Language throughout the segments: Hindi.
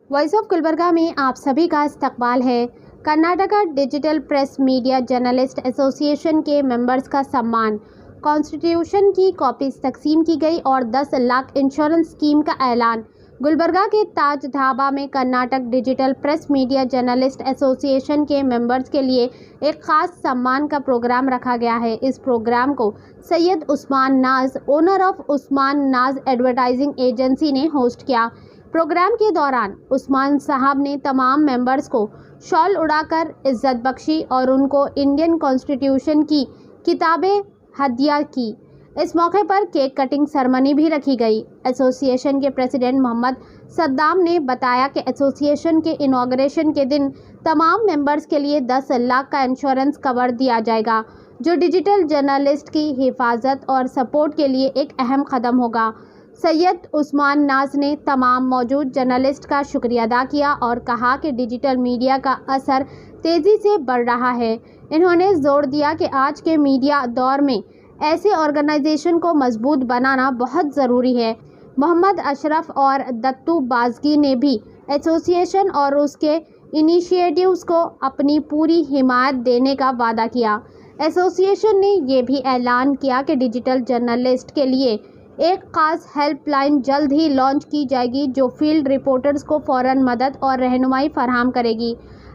वॉइस ऑफ गुलबर्गा में आप सभी का इस्तकबाल है। Karnataka digital press media journalist association के मेंबर्स का सम्मान, कॉन्स्टिट्यूशन की कॉपीज तकसीम की गई और 10 लाख इंश्योरेंस स्कीम का ऐलान। गुलबर्गा के ताज ढाबा में Karnataka digital press media journalist association के मेंबर्स के लिए एक ख़ास सम्मान का प्रोग्राम रखा गया है। इस प्रोग्राम को सैयद उस्मान नाज, ओनर ऑफ उस्मान नाज एडवर्टाइजिंग एजेंसी ने होस्ट किया। प्रोग्राम के दौरान उस्मान साहब ने तमाम मेंबर्स को शॉल उड़ाकर इज्जत बख्शी और उनको इंडियन कॉन्स्टिट्यूशन की किताबें हदिया की। इस मौके पर केक कटिंग सेरेमनी भी रखी गई। एसोसिएशन के प्रेसिडेंट मोहम्मद सद्दाम ने बताया कि एसोसिएशन के इनॉग्रेशन के दिन तमाम मेंबर्स के लिए 10 लाख का इंश्योरेंस कवर दिया जाएगा, जो डिजिटल जर्नलिस्ट की हिफाजत और सपोर्ट के लिए एक अहम कदम होगा। सैयद उस्मान नाज ने तमाम मौजूद जर्नलिस्ट का शुक्रिया अदा किया और कहा कि डिजिटल मीडिया का असर तेज़ी से बढ़ रहा है। इन्होंने जोर दिया कि आज के मीडिया दौर में ऐसे ऑर्गेनाइजेशन को मजबूत बनाना बहुत ज़रूरी है। मोहम्मद अशरफ और दत्तू बाजगी ने भी एसोसिएशन और उसके इनिशिएटिव्स को अपनी पूरी हिमायत देने का वादा किया। एसोसिएशन ने यह भी ऐलान किया कि डिजिटल जर्नलिस्ट के लिए एक ख़ास हेल्पलाइन जल्द ही लॉन्च की जाएगी, जो फील्ड रिपोर्टर्स को फ़ौरन मदद और रहनुमाई फराहम करेगी।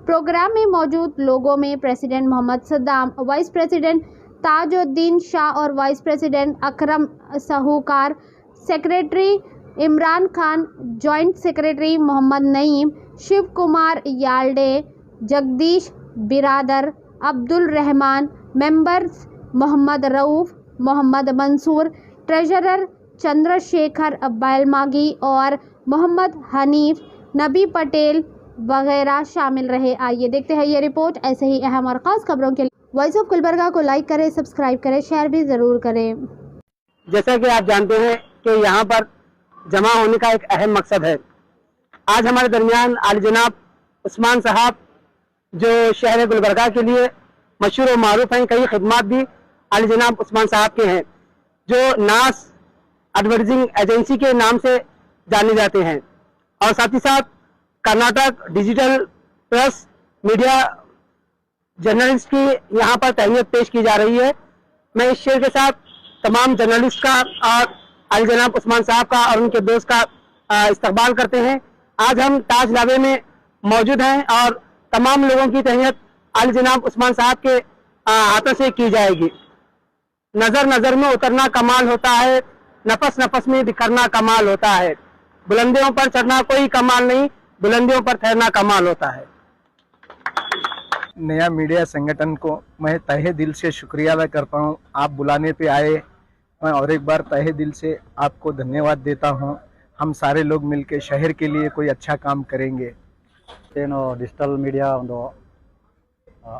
प्रोग्राम में मौजूद लोगों में president Mohammad Saddam, vice president Tajuddin Shah और vice president Akram Sahukar, secretary Imran Khan, joint secretary Mohammad Naeem, Shiv Kumar Yalde, Jagdish Biradar, Abdul Rahman, members Mohammad Rauf, Mohammad Mansoor, treasurer Chandrashekhar Bailmagi और मोहम्मद हनीफ, नबी पटेल वगैरह शामिल रहे। आइए देखते हैं ये रिपोर्ट। ऐसे ही अहम और ख़ास खबरों के लिए वॉइस ऑफ गुलबर्गा को लाइक करें, सब्सक्राइब करें, शेयर भी ज़रूर करें। जैसा कि आप जानते हैं कि यहाँ पर जमा होने का एक अहम मकसद है। आज हमारे दरमियान आली जनाब उस्मान साहब, जो शहर गुलबर्गा के लिए मशहूर और मारूफ हैं, कई खिदमात भी आली जनाब उस्मान साहब के हैं, जो नास एडवर्टाइजिंग एजेंसी के नाम से जाने जाते हैं। और साथ ही साथ Karnataka digital press media journalist की यहाँ पर तहनीत पेश की जा रही है। मैं इस शेर के साथ तमाम जर्नलिस्ट का और आली जनाब उस्मान साहब का और उनके दोस्त का इस्तकबाल करते हैं। आज हम ताज ढाबे में मौजूद हैं और तमाम लोगों की तहनीत आली जनाब उस्मान साहब के हाथों से की जाएगी। नजर नजर में उतरना कमाल होता है, नफस नफस में बिखरना कमाल होता है। बुलंदियों पर चढ़ना कोई कमाल नहीं, बुलंदियों पर ठहरना कमाल होता है। नया मीडिया संगठन को मैं तहे दिल से शुक्रिया अदा करता हूं। आप बुलाने पे आए, मैं और एक बार तहे दिल से आपको धन्यवाद देता हूं। हम सारे लोग मिलकर शहर के लिए कोई अच्छा काम करेंगे। डिजिटल मीडिया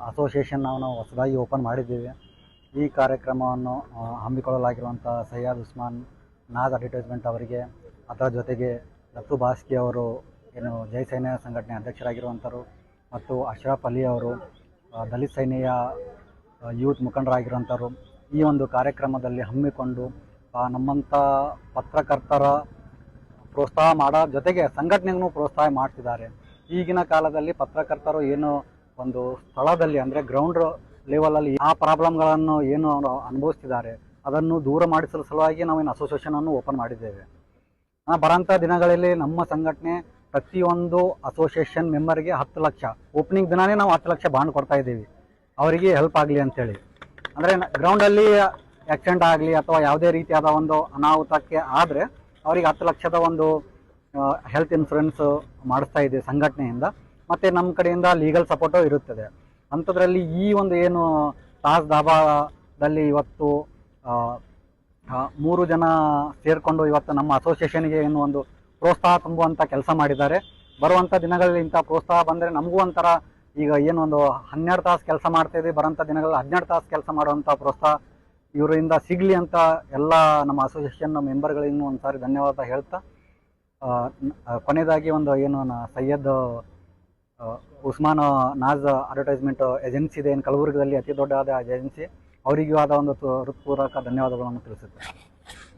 असोसिएशन ನಾವು ಹೊಸದಾಗಿ ಓಪನ್ ಮಾಡಿದ್ದೇವೆ। ಈ ಕಾರ್ಯಕ್ರಮವನ್ನು ಹಮ್ಮಿಕೊಳ್ಳಲಾಗಿರುವಂಥ ಸೈಯದ್ ಉಸ್ಮಾನ್ ನಾಜ್ ಅಡ್ವರ್ಟೈಸ್ಮೆಂಟ್ ಅವರಿಗೆ, ಅದರ ಜೊತೆಗೆ ದತ್ತು ಬಾಸ್ಕಿ ಅವರು ಏನು ಜೈ ಸೈನ್ಯ ಸಂಘಟನೆ ಅಧ್ಯಕ್ಷರಾಗಿರುವಂಥರು, ಮತ್ತು ಅಶ್ರಫ್ ಅಲಿ ಅವರು ದಲಿತ ಸೈನ್ಯ ಯೂತ್ ಮುಖಂಡರಾಗಿರುವಂಥರು ಈ ಒಂದು ಕಾರ್ಯಕ್ರಮದಲ್ಲಿ ಹಮ್ಮಿಕೊಂಡು ನಮ್ಮಂಥ ಪತ್ರಕರ್ತರ ಪ್ರೋತ್ಸಾಹ ಮಾಡೋ ಜೊತೆಗೆ ಸಂಘಟನೆಗೂ ಪ್ರೋತ್ಸಾಹ ಮಾಡ್ತಿದ್ದಾರೆ। ಈಗಿನ ಕಾಲದಲ್ಲಿ ಪತ್ರಕರ್ತರು ಏನು ಒಂದು ಸ್ಥಳದಲ್ಲಿ ಅಂದರೆ ಗ್ರೌಂಡ್ ಲೆವೆಲಲ್ಲಿ ಆ ಪ್ರಾಬ್ಲಮ್ಗಳನ್ನು ಏನು ಅನುಭವಿಸ್ತಿದ್ದಾರೆ ಅದನ್ನು ದೂರ ಮಾಡಿಸಲು ಸಲುವಾಗಿ ನಾವೇನು ಅಸೋಸಿಯೇಷನನ್ನು ಓಪನ್ ಮಾಡಿದ್ದೇವೆ। ಬರೋಂಥ ದಿನಗಳಲ್ಲಿ ನಮ್ಮ ಸಂಘಟನೆ ಪ್ರತಿಯೊಂದು ಅಸೋಸಿಯೇಷನ್ ಮೆಂಬರ್ಗೆ 10 ಲಕ್ಷ ಓಪನಿಂಗ್ ದಿನಾನೇ ನಾವು 10 ಲಕ್ಷ ಬಾಂಡ್ ಕೊಡ್ತಾ ಇದ್ದೀವಿ, ಅವರಿಗೆ ಹೆಲ್ಪ್ ಆಗಲಿ ಅಂಥೇಳಿ। ಅಂದರೆ ಗ್ರೌಂಡಲ್ಲಿ ಆಕ್ಸಿಡೆಂಟ್ ಆಗಲಿ ಅಥವಾ ಯಾವುದೇ ರೀತಿಯಾದ ಒಂದು ಅನಾಹುತಕ್ಕೆ ಆದರೆ ಅವರಿಗೆ 10 ಲಕ್ಷದ ಒಂದು ಹೆಲ್ತ್ ಇನ್ಶೂರೆನ್ಸ್ ಮಾಡಿಸ್ತಾ ಇದೆ ಸಂಘಟನೆಯಿಂದ, ಮತ್ತು ನಮ್ಮ ಕಡೆಯಿಂದ ಲೀಗಲ್ ಸಪೋರ್ಟು ಇರುತ್ತದೆ। ಅಂಥದ್ರಲ್ಲಿ ಈ ಒಂದು ಏನು ತಾಜ್ ಧಾಬಾದಲ್ಲಿ ಇವತ್ತು 3 ಜನ ಸೇರಿಕೊಂಡು ಇವತ್ತು ನಮ್ಮ ಅಸೋಸಿಯೇಷನ್ಗೆ ಏನು ಒಂದು ಪ್ರೋತ್ಸಾಹ ತುಂಬುವಂಥ ಕೆಲಸ ಮಾಡಿದ್ದಾರೆ। ಬರುವಂಥ ದಿನಗಳಲ್ಲಿ ಇಂಥ ಪ್ರೋತ್ಸಾಹ ಬಂದರೆ ನಮಗೂ ಒಂಥರ ಈಗ ಏನು ಒಂದು 12 ತಾಸು ಕೆಲಸ ಮಾಡ್ತಾಯಿದ್ದೀವಿ, ಬರೋಂಥ ದಿನಗಳಲ್ಲಿ 12 ತಾಸು ಕೆಲಸ ಮಾಡುವಂಥ ಪ್ರೋತ್ಸಾಹ ಇವರಿಂದ ಸಿಗಲಿ ಅಂತ ಎಲ್ಲ ನಮ್ಮ ಅಸೋಸಿಯೇಷನ್ ಮೆಂಬರ್ಗಳಿಗೂ ಒಂದು ಸಾರಿ ಧನ್ಯವಾದ ಹೇಳ್ತಾ, ಕೊನೆಯದಾಗಿ ಒಂದು ಏನು ಸೈಯದ್ ಉಸ್ಮಾನ್ ನಾಜ್ ಅಡ್ವರ್ಟೈಸ್ಮೆಂಟ್ ಏಜೆನ್ಸಿ ಇದೆ, ಕಲಬುರಗಿಯಲ್ಲಿ ಅತಿ ದೊಡ್ಡದಾದ ಏಜೆನ್ಸಿ, ಅವರಿಗೂ ಆದ ಒಂದು ಹೃತ್ಪೂರ್ವಕ ಧನ್ಯವಾದಗಳನ್ನು ತಿಳಿಸುತ್ತೇನೆ।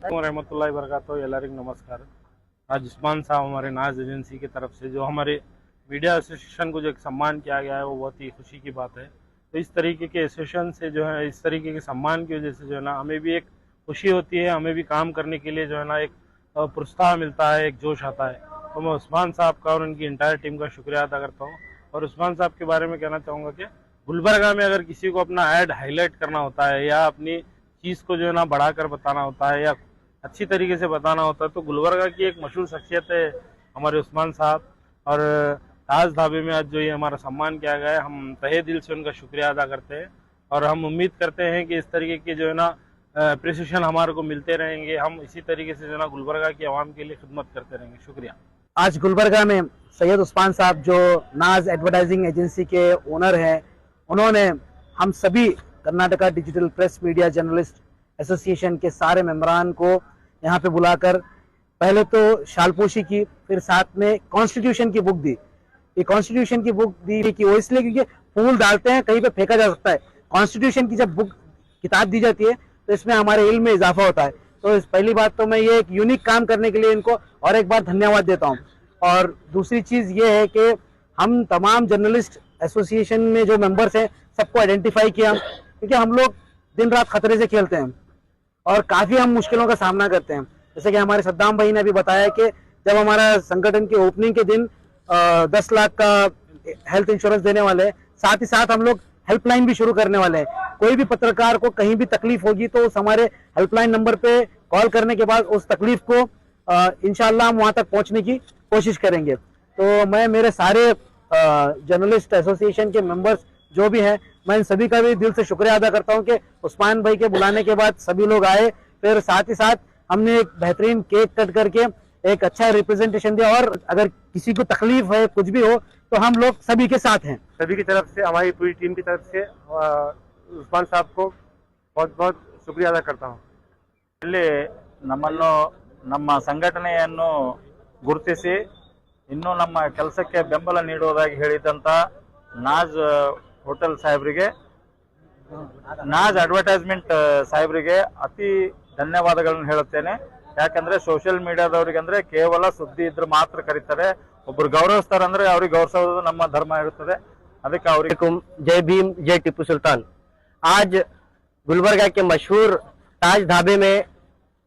रहमतुल्लाहि वबरकातुहू। ಎಲ್ಲರಿಗೂ ನಮಸ್ಕಾರ। आज उस्मान साहब हमारे नाज एजेंसी की तरफ से जो हमारे मीडिया एसोसिएशन को जो एक सम्मान किया गया है वो बहुत ही खुशी की बात है। तो इस तरीके के एसोसिएशन से जो है, इस तरीके के सम्मान की वजह से जो है ना, हमें भी एक खुशी होती है, हमें भी काम करने के लिए जो है ना एक प्रोत्साहन मिलता है, एक जोश आता है। तो मैं उस्मान साहब का और उनकी इंटायर टीम का शुक्रिया अदा करता हूँ। और उस्मान साहब के बारे में कहना चाहूँगा कि गुलबर्गा में अगर किसी को अपना ऐड हाईलाइट करना होता है या अपनी चीज़ को जो है ना बढ़ाकर बताना होता है या अच्छी तरीके से बताना होता है, तो गुलबर्गा की एक मशहूर शख्सियत है हमारे उस्मान साहब। और ताज ढाबे में आज जो ये हमारा सम्मान किया गया है, हम तहे दिल से उनका शुक्रिया अदा करते हैं और हम उम्मीद करते हैं कि इस तरीके के जो है ना अप्रिसिएशन हमारे को मिलते रहेंगे। हम इसी तरीके से जो है ना गुलबर्गा की आवाम के लिए खिदमत करते रहेंगे। शुक्रिया। आज गुलबर्गा में सैयद उस्मान साहब जो नाज एडवर्टाइजिंग एजेंसी के ओनर हैं, उन्होंने हम सभी Karnataka digital press media journalist association के सारे मेंबरान को यहाँ पे बुलाकर पहले तो शालपोशी की, फिर साथ में कॉन्स्टिट्यूशन की बुक दी। ये कॉन्स्टिट्यूशन की बुक दी कि वो इसलिए क्योंकि फूल डालते हैं कहीं पे फेंका जा सकता है। कॉन्स्टिट्यूशन की जब बुक किताब दी जाती है तो इसमें हमारे इल्म में इजाफा होता है। तो इस पहली बात तो मैं ये एक यूनिक काम करने के लिए इनको और एक बार धन्यवाद देता हूँ। और दूसरी चीज़ ये है कि हम तमाम जर्नलिस्ट एसोसिएशन में जो मेंबर्स हैं सबको आइडेंटिफाई किया, क्योंकि हम लोग दिन रात खतरे से खेलते हैं और काफ़ी हम मुश्किलों का सामना करते हैं। जैसे कि हमारे सद्दाम भाई ने अभी बताया कि जब हमारा संगठन की ओपनिंग के दिन 10 लाख का हेल्थ इंश्योरेंस देने वाले हैं, साथ ही साथ हम लोग हेल्पलाइन भी शुरू करने वाले हैं। कोई भी पत्रकार को कहीं भी तकलीफ होगी तो उस हमारे हेल्पलाइन नंबर पे कॉल करने के बाद उस तकलीफ को इंशाल्लाह हम वहां तक पहुंचने की कोशिश करेंगे। तो मैं मेरे सारे जर्नलिस्ट एसोसिएशन के मेंबर्स जो भी हैं, मैं इन सभी का भी दिल से शुक्रिया अदा करता हूं कि उस्मान भाई के बुलाने के बाद सभी लोग आए। फिर साथ ही साथ हमने एक बेहतरीन केक कट करके एक अच्छा रिप्रेजेंटेशन दिया। और अगर किसी को तकलीफ है, कुछ भी हो, तो हम लोग सभी के साथ हैं। सभी की तरफ से, हमारी पूरी टीम की तरफ से उस्मान साहब को बहुत बहुत शुक्रिया अदा करता हूँ। ಇಲ್ಲಿ ನಮ್ಮನ್ನು ನಮ್ಮ ಸಂಘಟನೆಯನ್ನು ಗುರುತಿಸಿ ಇನ್ನೂ ನಮ್ಮ ಕೆಲಸಕ್ಕೆ ಬೆಂಬಲ ನೀಡುವುದಾಗಿ ಹೇಳಿದಂತ ನಾಜ್ ಹೋಟೆಲ್ ಸಾಹೇಬರಿಗೆ, ನಾಜ್ ಅಡ್ವರ್ಟೈಸ್ಮೆಂಟ್ ಸಾಹೇಬರಿಗೆ ಅತಿ ಧನ್ಯವಾದಗಳನ್ನು ಹೇಳುತ್ತೇನೆ। ಯಾಕಂದ್ರೆ ಸೋಷಿಯಲ್ ಮೀಡಿಯಾದವರಿಗೆ ಅಂದ್ರೆ ಕೇವಲ ಸುದ್ದಿ ಇದ್ರೆ ಮಾತ್ರ ಕರೀತಾರೆ, ಒಬ್ರು ಗೌರವಿಸ್ತಾರೆ ಅಂದ್ರೆ ಅವ್ರಿಗೆ ಗೌರವಿಸೋದು ನಮ್ಮ ಧರ್ಮ ಇರುತ್ತದೆ। ಅದಕ್ಕೆ ಅವರಿಗೆ जय भीम, जय टिप्पू सुल्तान। आज गुलबर्गा के मशहूर ताज ढाबे में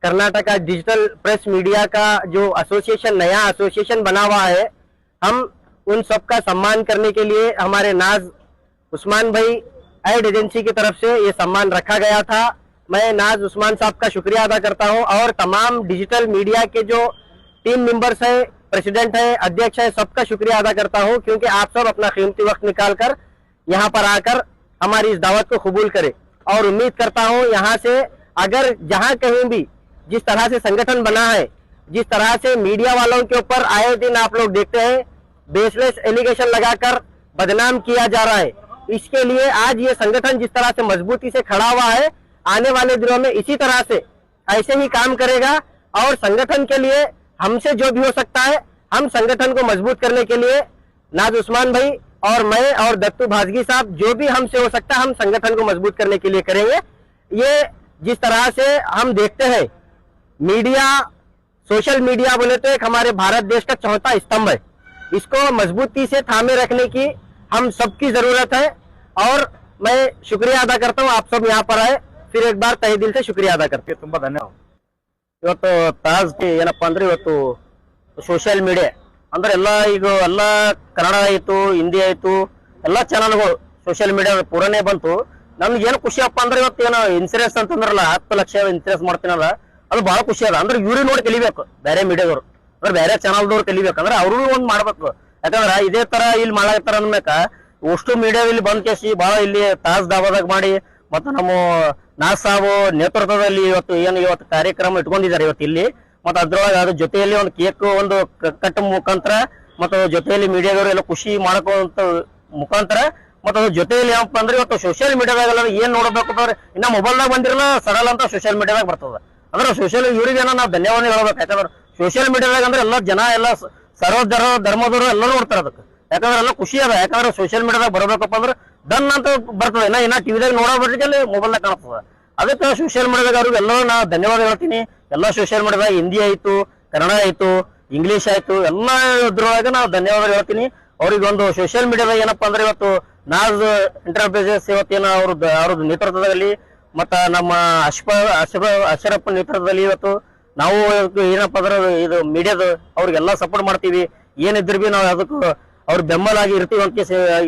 कर्नाटका डिजिटल प्रेस मीडिया का जो एसोसिएशन, नया एसोसिएशन बना हुआ है, हम उन सब का सम्मान करने के लिए हमारे नाज उस्मान भाई एड एजेंसी की तरफ से ये सम्मान रखा गया था। मैं नाज उस्मान साहब का शुक्रिया अदा करता हूं और तमाम डिजिटल मीडिया के जो टीम मेंबर्स है, प्रेसिडेंट है, अध्यक्ष है, सबका शुक्रिया अदा करता हूं, क्योंकि आप सब अपना कीमती वक्त निकालकर यहाँ पर आकर हमारी इस दावत को कबूल करें। और उम्मीद करता हूं यहाँ से अगर जहां कहीं भी जिस तरह से संगठन बना है, जिस तरह से मीडिया वालों के ऊपर आए दिन आप लोग देखते हैं बेसलेस एलिगेशन लगाकर बदनाम किया जा रहा है, इसके लिए आज ये संगठन जिस तरह से मजबूती से खड़ा हुआ है, आने वाले दिनों में इसी तरह से ऐसे ही काम करेगा। और संगठन के लिए हमसे जो भी हो सकता है, हम संगठन को मजबूत करने के लिए नाज उस्मान भाई और मैं और दत्तू भाजगी साहब जो भी हमसे हो सकता है, हम संगठन को मजबूत करने के लिए करेंगे। ये जिस तरह से हम देखते हैं मीडिया, सोशल मीडिया बोले तो एक हमारे भारत देश का चौथा स्तंभ है, इसको मजबूती से थामे रखने की हम सबकी जरूरत है। और मैं शुक्रिया अदा करता हूँ, आप सब यहाँ पर आए, फिर एक बार तहे दिल से शुक्रिया अदा करते ತುಂಬಾ ಧನ್ಯವಾದ। ಇವತ್ತು ತಾಜ್ಗೆ ಏನಪ್ಪಾ ಅಂದ್ರೆ ಇವತ್ತು ಸೋಷಿಯಲ್ ಮೀಡಿಯಾ ಅಂದ್ರೆ ಎಲ್ಲ ಈಗ ಎಲ್ಲ ಕನ್ನಡ ಆಯ್ತು, ಹಿಂದಿ ಆಯ್ತು, ಎಲ್ಲ ಚಾನಲ್ಗಳು ಸೋಷಿಯಲ್ ಮೀಡಿಯಾ ಪೂರನೇ ಬಂತು। ನಮ್ಗೆ ಏನು ಖುಷಿ ಅಪ್ಪ ಅಂದ್ರೆ ಇವತ್ತು ಏನೋ ಇನ್ಸೂರೆನ್ಸ್ ಅಂತಂದ್ರಲ್ಲ 10 ಲಕ್ಷ ಇನ್ಸೂರೆನ್ಸ್ ಮಾಡ್ತೀನಲ್ಲ, ಅದು ಬಹಳ ಖುಷಿ ಅದ। ಅಂದ್ರೆ ಇವ್ರಿಗೆ ನೋಡಿ ಕಲಿಬೇಕು, ಬೇರೆ ಮೀಡಿಯಾದವ್ರು ಅಂದ್ರೆ ಬೇರೆ ಚಾನಲ್ದವ್ರು ಕಲಿಬೇಕಂದ್ರೆ ಅವ್ರು ಒಂದ್ ಮಾಡ್ಬೇಕು। ಯಾಕಂದ್ರೆ ಇದೇ ತರ ಇಲ್ಲಿ ಮಾಡಾಕತ್ತಾರ ಅನ್ಬೇಕ, ಅಷ್ಟು ಮೀಡಿಯಾ ಇಲ್ಲಿ ಬಂದ್ ಕೇಸಿ ಬಹಳ ಇಲ್ಲಿ ತಾಜ್ ದಾಬಾದಾಗ ಮಾಡಿ ಮತ್ತು ನಮ್ಮ ನಾಜ್ ಸಾಬ್ ನೇತೃತ್ವದಲ್ಲಿ ಇವತ್ತು ಕಾರ್ಯಕ್ರಮ ಇಟ್ಕೊಂಡಿದ್ದಾರೆ ಇವತ್ತು ಇಲ್ಲಿ। ಮತ್ತು ಅದ್ರೊಳಗೆ ಅದ್ರ ಜೊತೆಯಲ್ಲಿ ಒಂದು ಕೇಕ್ ಒಂದು ಕಟ್ ಮುಖಾಂತರ ಮತ್ತು ಜೊತೆಯಲ್ಲಿ ಮೀಡಿಯಾದವರು ಎಲ್ಲ ಖುಷಿ ಮಾಡ್ಕೊಂತ ಮುಖಾಂತರ ಮತ್ತು ಅದ್ರ ಜೊತೆಯಲ್ಲಿ ಏನಪ್ಪ ಅಂದ್ರೆ ಇವತ್ತು ಸೋಷಿಯಲ್ ಮೀಡಿಯಾದಾಗೆಲ್ಲ ಏನ್ ನೋಡ್ಬೇಕು ಅಂದ್ರೆ ಇನ್ನ ಮೊಬೈಲ್ದಾಗ ಬಂದಿರಲ್ಲ ಸಡಲ್ ಅಂತ ಸೋಷಿಯಲ್ ಮೀಡಿಯಾದಾಗ ಬರ್ತದ। ಅಂದ್ರೆ ಸೋಷಿಯಲ್ ಇವ್ರಿಗೇನೋ ನಾವು ಧನ್ಯವಾದ ಹೇಳ್ಬೇಕು। ಯಾಕಂದ್ರೆ ಸೋಷಿಯಲ್ ಮೀಡಿಯಾದಾಗ ಅಂದ್ರೆ ಎಲ್ಲ ಜನ ಎಲ್ಲ ಸರ್ವ ಧರ್ಮದವರು ಎಲ್ಲ ನೋಡ್ತಾರ ಅದಕ್ಕೆ, ಯಾಕಂದ್ರೆ ಎಲ್ಲ ಖುಷಿ ಅದ। ಯಾಕಂದ್ರೆ ಸೋಷಿಯಲ್ ಮೀಡಿಯಾದಾಗ ಬರ್ಬೇಕಪ್ಪ ಅಂದ್ರೆ ಡನ್ ಅಂತ ಬರ್ತದೆ, ಇನ್ನ ಟಿವಿದಾಗ ನೋಡೋ ಬಿಟ್ಟಿಗೆ ಮೊಬೈಲ್ದಾಗ ಕಾಣಿಸ್ತದ। ಅದಕ್ಕೆ ಸೋಷಿಯಲ್ ಮೀಡಿಯಾದಾಗ ಅವ್ರಿಗೆ ಎಲ್ಲರೂ ನಾ ಧನ್ಯವಾದ ಹೇಳ್ತೀನಿ। ಎಲ್ಲ ಸೋಷಿಯಲ್ ಮೀಡಿಯಾದಾಗ ಹಿಂದಿ ಆಯ್ತು, ಕನ್ನಡ ಆಯ್ತು, ಇಂಗ್ಲಿಷ್ ಆಯ್ತು ಎಲ್ಲ ಇದ್ರೊಳಗೆ ನಾವು ಧನ್ಯವಾದ ಹೇಳ್ತೀನಿ. ಅವ್ರಿಗೆ ಒಂದು ಸೋಷಿಯಲ್ ಮೀಡಿಯಾದಾಗ ಏನಪ್ಪಾ ಅಂದ್ರೆ ಇವತ್ತು ನಾಜ್ ಎಂಟರ್ಪ್ರೈಸಸ್ ಇವತ್ತೇನು ಅವ್ರದ್ದು ನೇತೃತ್ವದಲ್ಲಿ ಮತ್ತ ನಮ್ಮ ಅಶ್ರಫ್ ನೇತೃತ್ವದಲ್ಲಿ ಇವತ್ತು ನಾವು ಏನಪ್ಪಾ ಅಂದ್ರೆ ಇದು ಮೀಡಿಯಾದ ಅವ್ರಿಗೆಲ್ಲ ಸಪೋರ್ಟ್ ಮಾಡ್ತೀವಿ. ಏನಿದ್ರು ಬಿ ನಾವು ಅದಕ್ಕೂ ಅವ್ರ ಬೆಂಬಲ ಆಗಿ ಇರ್ತೀವಿ ಅಂತ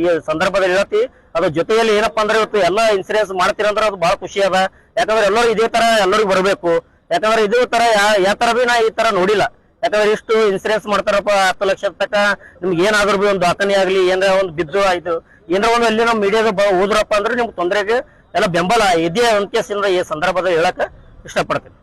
ಈ ಸಂದರ್ಭದಲ್ಲಿ ಹೇಳ್ತೀವಿ. ಅದ್ರ ಜೊತೆಯಲ್ಲಿ ಏನಪ್ಪಾ ಅಂದ್ರೆ ಇವತ್ತು ಎಲ್ಲ ಇನ್ಸೂರೆನ್ಸ್ ಮಾಡ್ತೀರಂದ್ರೆ ಅದು ಬಹಳ ಖುಷಿ ಅದ. ಯಾಕಂದ್ರೆ ಎಲ್ಲರೂ ಇದೇ ತರ ಎಲ್ಲರಿಗೂ ಬರಬೇಕು. ಯಾಕಂದ್ರೆ ಇದೇ ತರ ಯಾವ ತರ ಬಿ ನಾ ಈ ತರ ನೋಡಿಲ್ಲ. ಯಾಕಂದ್ರೆ ಇಷ್ಟು ಇನ್ಸೂರೆನ್ಸ್ ಮಾಡ್ತಾರಪ್ಪ 10 ಲಕ್ಷ ತನಕ ನಿಮ್ಗೆ ಏನಾದ್ರು ಬಿ ಒಂದು ದಾಖಲೆ ಆಗ್ಲಿ ಏನಾರ ಒಂದು ಬಿದ್ದು ಆಯ್ತು ಏನಾರ ಒಂದು ಅಲ್ಲಿ ನಮ್ಮ ಮೀಡಿಯಾದ ಹೋದ್ರಪ್ಪ ಅಂದ್ರೆ ನಿಮ್ಗೆ ತೊಂದರೆಗೆ ಎಲ್ಲ ಬೆಂಬಲ ಇದೆ ಅಂತ ಈ ಸಂದರ್ಭದಲ್ಲಿ ಹೇಳಕ್ ಇಷ್ಟಪಡ್ತೀನಿ.